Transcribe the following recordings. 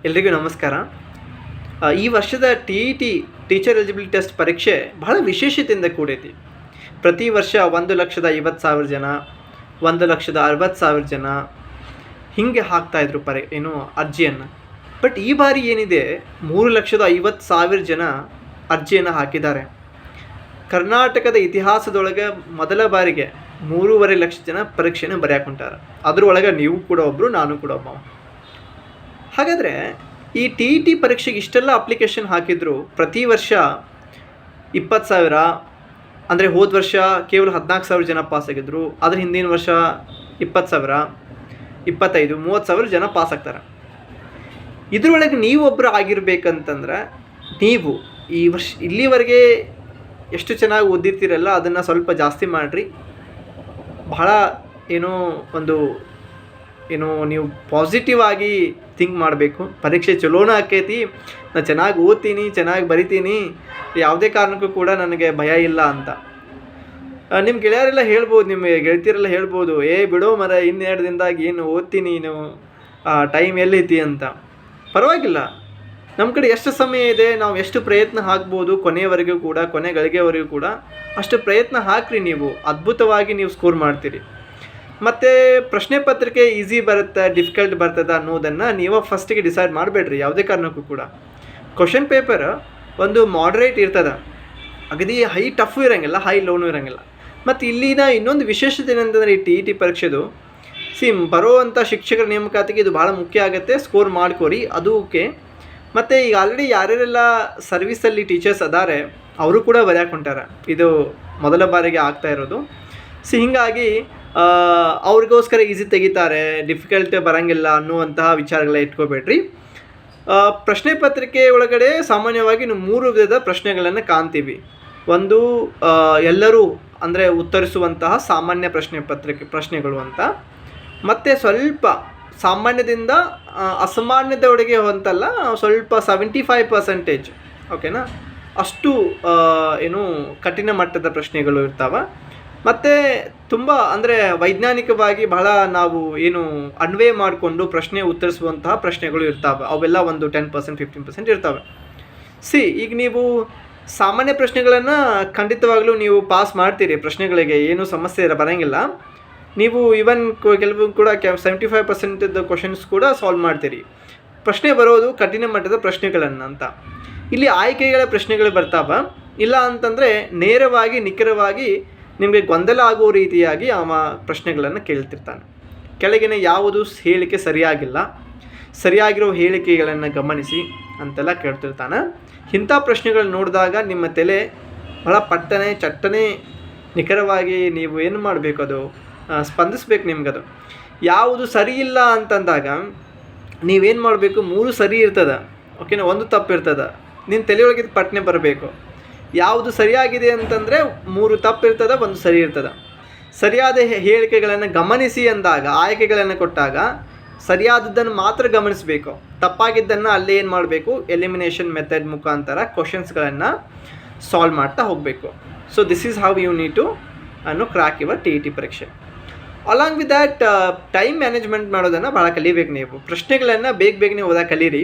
ಎಲ್ರಿಗೂ ನಮಸ್ಕಾರ. ಈ ವರ್ಷದ TET ಟೀಚರ್ ಎಲಿಜಿಬಿಲಿಟಿ ಟೆಸ್ಟ್ ಪರೀಕ್ಷೆ ಬಹಳ ವಿಶೇಷತೆಯಿಂದ ಕೂಡೈತಿ. ಪ್ರತಿ ವರ್ಷ 1,50,000 ಜನ, 1,60,000 ಜನ ಹೀಗೆ ಹಾಕ್ತಾಯಿದ್ರು ಅರ್ಜಿಯನ್ನು. ಬಟ್ ಈ ಬಾರಿ ಏನಿದೆ 3,50,000 ಜನ ಅರ್ಜಿಯನ್ನು ಹಾಕಿದ್ದಾರೆ. ಕರ್ನಾಟಕದ ಇತಿಹಾಸದೊಳಗೆ ಮೊದಲ ಬಾರಿಗೆ 3.5 ಲಕ್ಷ ಜನ ಪರೀಕ್ಷೆಯನ್ನು ಬರೆಯಾಕೊಂಟಾರ. ಅದರೊಳಗೆ ನೀವು ಕೂಡ ಒಬ್ಬರು, ನಾನು ಕೂಡ ಒಬ್ಬ. ಹಾಗಾದರೆ ಈ TET ಪರೀಕ್ಷೆಗೆ ಇಷ್ಟೆಲ್ಲ ಅಪ್ಲಿಕೇಶನ್ ಹಾಕಿದ್ರು. ಪ್ರತಿ ವರ್ಷ 20,000, ಅಂದರೆ ಹೋದ ವರ್ಷ ಕೇವಲ 14,000 ಜನ ಪಾಸಾಗಿದ್ದರು. ಅದ್ರ ಹಿಂದಿನ ವರ್ಷ 20,000, 25,000, 30,000 ಜನ ಪಾಸ್ ಆಗ್ತಾರೆ. ಇದರೊಳಗೆ ನೀವೊಬ್ಬರು ಆಗಿರ್ಬೇಕಂತಂದ್ರೆ ನೀವು ಈ ವರ್ಷ ಇಲ್ಲಿವರೆಗೆ ಎಷ್ಟು ಚೆನ್ನಾಗಿ ಓದಿರ್ತೀರಲ್ಲ ಅದನ್ನು ಸ್ವಲ್ಪ ಜಾಸ್ತಿ ಮಾಡಿರಿ. ಬಹಳ ನೀವು ಪಾಸಿಟಿವ್ ಆಗಿ ಥಿಂಕ್ ಮಾಡಬೇಕು. ಪರೀಕ್ಷೆ ಚಲೋನ ಆಕೈತಿ, ನಾನು ಚೆನ್ನಾಗಿ ಓದ್ತೀನಿ, ಚೆನ್ನಾಗಿ ಬರಿತೀನಿ, ಯಾವುದೇ ಕಾರಣಕ್ಕೂ ಕೂಡ ನನಗೆ ಭಯ ಇಲ್ಲ ಅಂತ. ನಿಮ್ಮ ಗೆಳೆಯರೆಲ್ಲ ಹೇಳ್ಬೋದು, ನಿಮ್ಮ ಗೆಳತಿಯರೆಲ್ಲ ಹೇಳ್ಬೋದು, ಬಿಡೋ ಮರ, ಇನ್ನೆರಡು ದಿನದಾಗ ಏನು ಓದ್ತೀನಿ, ನೀನು ಟೈಮ್ ಎಲ್ಲೈತಿ ಅಂತ. ಪರವಾಗಿಲ್ಲ, ನಮ್ಮ ಕಡೆ ಎಷ್ಟು ಸಮಯ ಇದೆ, ನಾವು ಎಷ್ಟು ಪ್ರಯತ್ನ ಹಾಕ್ಬೋದು ಕೊನೆಯವರೆಗೂ ಕೂಡ, ಕೊನೆ ಗಳಿಗೆವರೆಗೂ ಕೂಡ ಅಷ್ಟು ಪ್ರಯತ್ನ ಹಾಕ್ರಿ. ನೀವು ಅದ್ಭುತವಾಗಿ ನೀವು ಸ್ಕೋರ್ ಮಾಡ್ತೀರಿ. ಮತ್ತು ಪ್ರಶ್ನೆ ಪತ್ರಿಕೆ ಈಸಿ ಬರುತ್ತೆ, ಡಿಫಿಕಲ್ಟ್ ಬರ್ತದೆ ಅನ್ನೋದನ್ನು ನೀವು ಫಸ್ಟಿಗೆ ಡಿಸೈಡ್ ಮಾಡಬೇಡ್ರಿ ಯಾವುದೇ ಕಾರಣಕ್ಕೂ ಕೂಡ. ಕ್ವಶನ್ ಪೇಪರ್ ಒಂದು ಮಾಡ್ರೇಟ್ ಇರ್ತದೆ, ಅಗದಿ ಹೈ ಟಫು ಇರೋಂಗಿಲ್ಲ, ಹೈ ಲೋನು ಇರೋಂಗಿಲ್ಲ. ಮತ್ತು ಇಲ್ಲಿನ ಇನ್ನೊಂದು ವಿಶೇಷತೆ ಏನಂತಂದರೆ ಈ TET ಪರೀಕ್ಷೆದು ಬರೋವಂಥ ಶಿಕ್ಷಕರ ನೇಮಕಾತಿಗೆ ಇದು ಭಾಳ ಮುಖ್ಯ ಆಗುತ್ತೆ. ಸ್ಕೋರ್ ಮಾಡ್ಕೋರಿ, ಅದು ಓಕೆ. ಮತ್ತು ಈಗ ಆಲ್ರೆಡಿ ಯಾರ್ಯಾರೆಲ್ಲ ಸರ್ವಿಸಲ್ಲಿ ಟೀಚರ್ಸ್ ಅದಾರೆ ಅವರು ಕೂಡ ಬರೆಯಾಕೊಂಟಾರ. ಇದು ಮೊದಲ ಬಾರಿಗೆ ಆಗ್ತಾ ಇರೋದು. ಹೀಗಾಗಿ ಅವ್ರಿಗೋಸ್ಕರ ಈಸಿ ತೆಗಿತಾರೆ, ಡಿಫಿಕಲ್ಟ್ ಬರೋಂಗಿಲ್ಲ ಅನ್ನುವಂತಹ ವಿಚಾರಗಳ ಇಟ್ಕೋಬೇಡ್ರಿ. ಪ್ರಶ್ನೆ ಪತ್ರಿಕೆ ಒಳಗಡೆ ಸಾಮಾನ್ಯವಾಗಿ ನಾವು 3 ವಿಧದ ಪ್ರಶ್ನೆಗಳನ್ನು ಕಾಣ್ತೀವಿ. ಒಂದು ಎಲ್ಲರೂ ಅಂದರೆ ಉತ್ತರಿಸುವಂತಹ ಸಾಮಾನ್ಯ ಪ್ರಶ್ನೆಗಳು ಅಂತ. ಮತ್ತು ಸ್ವಲ್ಪ ಸಾಮಾನ್ಯದಿಂದ ಅಸಾಮಾನ್ಯದೊಳಗೆ ಅಂತಲ್ಲ, ಸ್ವಲ್ಪ 75% ಓಕೆನಾ, ಅಷ್ಟು ಕಠಿಣ ಮಟ್ಟದ ಪ್ರಶ್ನೆಗಳು ಇರ್ತಾವೆ. ಮತ್ತು ತುಂಬ ಅಂದರೆ ವೈಜ್ಞಾನಿಕವಾಗಿ ಬಹಳ ನಾವು ಅನ್ವಯ ಮಾಡಿಕೊಂಡು ಪ್ರಶ್ನೆ ಉತ್ತರಿಸುವಂತಹ ಪ್ರಶ್ನೆಗಳು ಇರ್ತಾವೆ. ಅವೆಲ್ಲ ಒಂದು 10%, 15% ಇರ್ತವೆ. ಈಗ ನೀವು ಸಾಮಾನ್ಯ ಪ್ರಶ್ನೆಗಳನ್ನು ಖಂಡಿತವಾಗಲೂ ನೀವು ಪಾಸ್ ಮಾಡ್ತೀರಿ. ಪ್ರಶ್ನೆಗಳಿಗೆ ಏನೂ ಸಮಸ್ಯೆ ಬರೋಂಗಿಲ್ಲ. ನೀವು ಈವನ್ ಕೆಲವು ಕೂಡ 75% ಕ್ವಶನ್ಸ್ ಕೂಡ ಸಾಲ್ವ್ ಮಾಡ್ತೀರಿ. ಪ್ರಶ್ನೆ ಬರೋದು ಕಠಿಣ ಮಟ್ಟದ ಪ್ರಶ್ನೆಗಳನ್ನು ಅಂತ. ಇಲ್ಲಿ ಆಯ್ಕೆಗಳ ಪ್ರಶ್ನೆಗಳು ಬರ್ತಾವೆ. ಇಲ್ಲ ಅಂತಂದರೆ ನೇರವಾಗಿ ನಿಖರವಾಗಿ ನಿಮಗೆ ಗೊಂದಲ ಆಗೋ ರೀತಿಯಾಗಿ ಪ್ರಶ್ನೆಗಳನ್ನು ಕೇಳ್ತಿರ್ತಾನೆ. ಕೆಳಗಿನ ಯಾವುದು ಹೇಳಿಕೆ ಸರಿಯಾಗಿಲ್ಲ, ಸರಿಯಾಗಿರೋ ಹೇಳಿಕೆಗಳನ್ನು ಗಮನಿಸಿ ಅಂತೆಲ್ಲ ಕೇಳ್ತಿರ್ತಾನೆ. ಇಂಥ ಪ್ರಶ್ನೆಗಳು ನೋಡಿದಾಗ ನಿಮ್ಮ ತಲೆ ಬಹಳ ಚಟ್ಟನೆ ನಿಖರವಾಗಿ ನೀವು ಏನು ಮಾಡಬೇಕು, ಅದು ಸ್ಪಂದಿಸ್ಬೇಕು ನಿಮ್ಗದು. ಯಾವುದು ಸರಿ ಇಲ್ಲ ಅಂತಂದಾಗ ನೀವೇನು ಮಾಡಬೇಕು, 3 ಸರಿ ಇರ್ತದೆ ಓಕೆನಾ, 1 ತಪ್ಪು ಇರ್ತದೆ. ನಿನ್ನ ತಲೆಯೊಳಗೆ ಪಟ್ನೆ ಬರಬೇಕು. ಯಾವುದು ಸರಿಯಾಗಿದೆ ಅಂತಂದರೆ 3 ತಪ್ಪು ಇರ್ತದೆ, 1 ಸರಿ ಇರ್ತದೆ. ಸರಿಯಾದ ಹೇಳಿಕೆಗಳನ್ನು ಗಮನಿಸಿ ಅಂದಾಗ, ಆಯ್ಕೆಗಳನ್ನು ಕೊಟ್ಟಾಗ ಸರಿಯಾದದ್ದನ್ನು ಮಾತ್ರ ಗಮನಿಸಬೇಕು. ತಪ್ಪಾಗಿದ್ದನ್ನು ಅಲ್ಲೇ ಏನು ಮಾಡಬೇಕು, ಎಲಿಮಿನೇಷನ್ ಮೆಥಡ್ ಮುಖಾಂತರ ಕ್ವಶನ್ಸ್ಗಳನ್ನು ಸಾಲ್ವ್ ಮಾಡ್ತಾ ಹೋಗಬೇಕು. So this is how you need to crack your TET ಪರೀಕ್ಷೆ. Along with that time management ಮಾಡೋದನ್ನು ಭಾಳ ಕಲಿಬೇಕು. ನೀವು ಪ್ರಶ್ನೆಗಳನ್ನು ಬೇಗನೆ ಓದೋಕೆ ಕಲೀರಿ.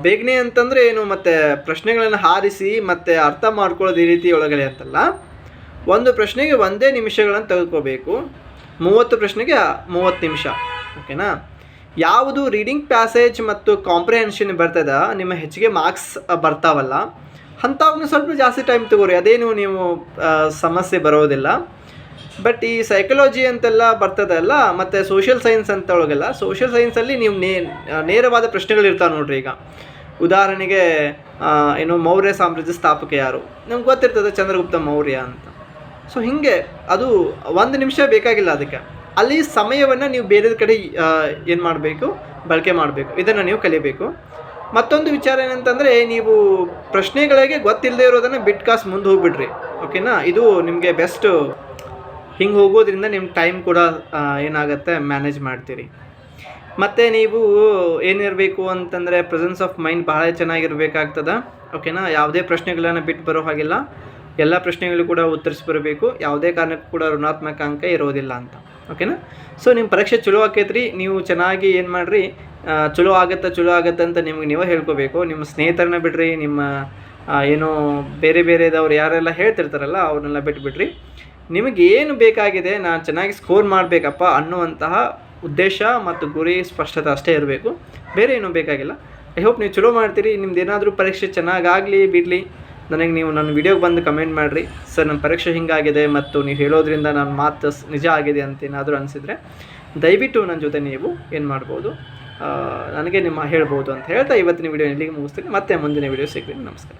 ಬೇಗನೆ ಅಂತಂದರೆ ಏನು, ಮತ್ತು ಪ್ರಶ್ನೆಗಳನ್ನು ಹಾರಿಸಿ ಮತ್ತು ಅರ್ಥ ಮಾಡ್ಕೊಳ್ಳೋದು ಈ ರೀತಿ ಒಳಗಡೆ ಅಂತಲ್ಲ. ಒಂದು ಪ್ರಶ್ನೆಗೆ 1 ನಿಮಿಷಗಳನ್ನು ತೆಗೆದುಕೋಬೇಕು. 30 ಪ್ರಶ್ನೆಗೆ 30 ನಿಮಿಷ ಓಕೆನಾ. ಯಾವುದು ರೀಡಿಂಗ್ ಪ್ಯಾಸೇಜ್ ಮತ್ತು ಕಾಂಪ್ರಿಹೆನ್ಷನ್ ಬರ್ತದ, ನಿಮ್ಮ ಹೆಚ್ಚಿಗೆ ಮಾರ್ಕ್ಸ್ ಬರ್ತಾವಲ್ಲ, ಅಂಥವನ್ನ ಸ್ವಲ್ಪ ಜಾಸ್ತಿ ಟೈಮ್ ತಗೋರಿ. ಅದೇನು ನೀವು ಸಮಸ್ಯೆ ಬರೋದಿಲ್ಲ. ಬಟ್ ಈ ಸೈಕಾಲಜಿ ಅಂತೆಲ್ಲ ಬರ್ತದಲ್ಲ, ಮತ್ತು ಸೋಷಿಯಲ್ ಸೈನ್ಸ್ ಅಂತ ಒಳಗೆಲ್ಲ, ಸೋಷಿಯಲ್ ಸೈನ್ಸಲ್ಲಿ ನೀವು ನೇರವಾದ ಪ್ರಶ್ನೆಗಳಿರ್ತಾವೆ ನೋಡ್ರಿ. ಈಗ ಉದಾಹರಣೆಗೆ ಮೌರ್ಯ ಸಾಮ್ರಾಜ್ಯ ಸ್ಥಾಪಕ ಯಾರು, ನಮ್ಗೆ ಗೊತ್ತಿರ್ತದೆ, ಚಂದ್ರಗುಪ್ತ ಮೌರ್ಯ ಅಂತ. ಸೊ ಹೀಗೆ ಅದು 1 ನಿಮಿಷ ಬೇಕಾಗಿಲ್ಲ ಅದಕ್ಕೆ. ಅಲ್ಲಿ ಸಮಯವನ್ನು ನೀವು ಬೇರೆ ಕಡೆ ಏನು ಮಾಡಬೇಕು, ಬಳಕೆ ಮಾಡಬೇಕು. ಇದನ್ನು ನೀವು ಕಲಿಬೇಕು. ಮತ್ತೊಂದು ವಿಚಾರ ಏನಂತಂದರೆ, ನೀವು ಪ್ರಶ್ನೆಗಳಿಗೆ ಗೊತ್ತಿಲ್ಲದೆ ಇರೋದನ್ನು ಬಿಟ್ಕಾಸ್ ಮುಂದೆ ಹೋಗ್ಬಿಡ್ರಿ ಓಕೆನಾ. ಇದು ನಿಮಗೆ ಬೆಸ್ಟು. ಹಿಂಗೆ ಹೋಗೋದ್ರಿಂದ ನಿಮ್ಮ ಟೈಮ್ ಕೂಡ ಏನಾಗುತ್ತೆ, ಮ್ಯಾನೇಜ್ ಮಾಡ್ತೀರಿ. ಮತ್ತು ನೀವು ಏನಿರಬೇಕು ಅಂತಂದರೆ ಪ್ರೆಸೆನ್ಸ್ ಆಫ್ ಮೈಂಡ್ ಭಾಳ ಚೆನ್ನಾಗಿರಬೇಕಾಗ್ತದೆ ಓಕೆನಾ. ಯಾವುದೇ ಪ್ರಶ್ನೆಗಳನ್ನು ಬಿಟ್ಟು ಬರೋ ಹಾಗಿಲ್ಲ, ಎಲ್ಲ ಪ್ರಶ್ನೆಗಳು ಕೂಡ ಉತ್ತರಿಸಿ ಬರಬೇಕು. ಯಾವುದೇ ಕಾರಣಕ್ಕೂ ಕೂಡ ಋಣಾತ್ಮಕ ಅಂಕ ಇರೋದಿಲ್ಲ ಅಂತ ಓಕೆನಾ. ಸೊ ನಿಮ್ಮ ಪರೀಕ್ಷೆ ಚಲೋ ಆಕೈತ್ರಿ. ನೀವು ಚೆನ್ನಾಗಿ ಏನು ಮಾಡಿರಿ, ಚಲೋ ಆಗುತ್ತೆ ಅಂತ ನಿಮಗೆ ನೀವೇ ಹೇಳ್ಕೋಬೇಕು. ನಿಮ್ಮ ಸ್ನೇಹಿತರನ್ನ ಬಿಡ್ರಿ, ನಿಮ್ಮ ಏನೋ ಬೇರೆದವ್ರು ಯಾರೆಲ್ಲ ಹೇಳ್ತಿರ್ತಾರಲ್ಲ ಅವ್ರನ್ನೆಲ್ಲ ಬಿಟ್ಬಿಡ್ರಿ. ನಿಮಗೆ ಏನು ಬೇಕಾಗಿದೆ, ನಾನು ಚೆನ್ನಾಗಿ ಸ್ಕೋರ್ ಮಾಡಬೇಕಪ್ಪ ಅನ್ನುವಂತಹ ಉದ್ದೇಶ ಮತ್ತು ಗುರಿ ಸ್ಪಷ್ಟತೆ ಅಷ್ಟೇ ಇರಬೇಕು, ಬೇರೆ ಏನೂ ಬೇಕಾಗಿಲ್ಲ. ಐ ಹೋಪ್ ನೀವು ಚಲೋ ಮಾಡ್ತೀರಿ. ನಿಮ್ದು ಏನಾದರೂ ಪರೀಕ್ಷೆ ಚೆನ್ನಾಗಾಗಲಿ ಬಿಡಲಿ, ನನಗೆ ನೀವು ನನ್ನ ವಿಡಿಯೋಗೆ ಬಂದು ಕಮೆಂಟ್ ಮಾಡಿರಿ. ಸರ್ ನನ್ನ ಪರೀಕ್ಷೆ ಹಿಂಗಾಗಿದೆ ಮತ್ತು ನೀವು ಹೇಳೋದ್ರಿಂದ ನನ್ನ ಮಾತು ನಿಜ ಆಗಿದೆ ಅಂತ ಏನಾದರೂ ಅನಿಸಿದರೆ ದಯವಿಟ್ಟು ನನ್ನ ಜೊತೆ ನೀವು ಏನು ಮಾಡ್ಬೋದು, ನನಗೆ ನಿಮ್ಮ ಹೇಳ್ಬೋದು ಅಂತ ಹೇಳ್ತಾ ಇವತ್ತಿನ ವಿಡಿಯೋ ಇಲ್ಲಿಗೆ ಮುಗಿಸ್ತೀನಿ. ಮತ್ತೆ ಮುಂದಿನ ವಿಡಿಯೋ ಸಿಗ್ತೀನಿ. ನಮಸ್ಕಾರ.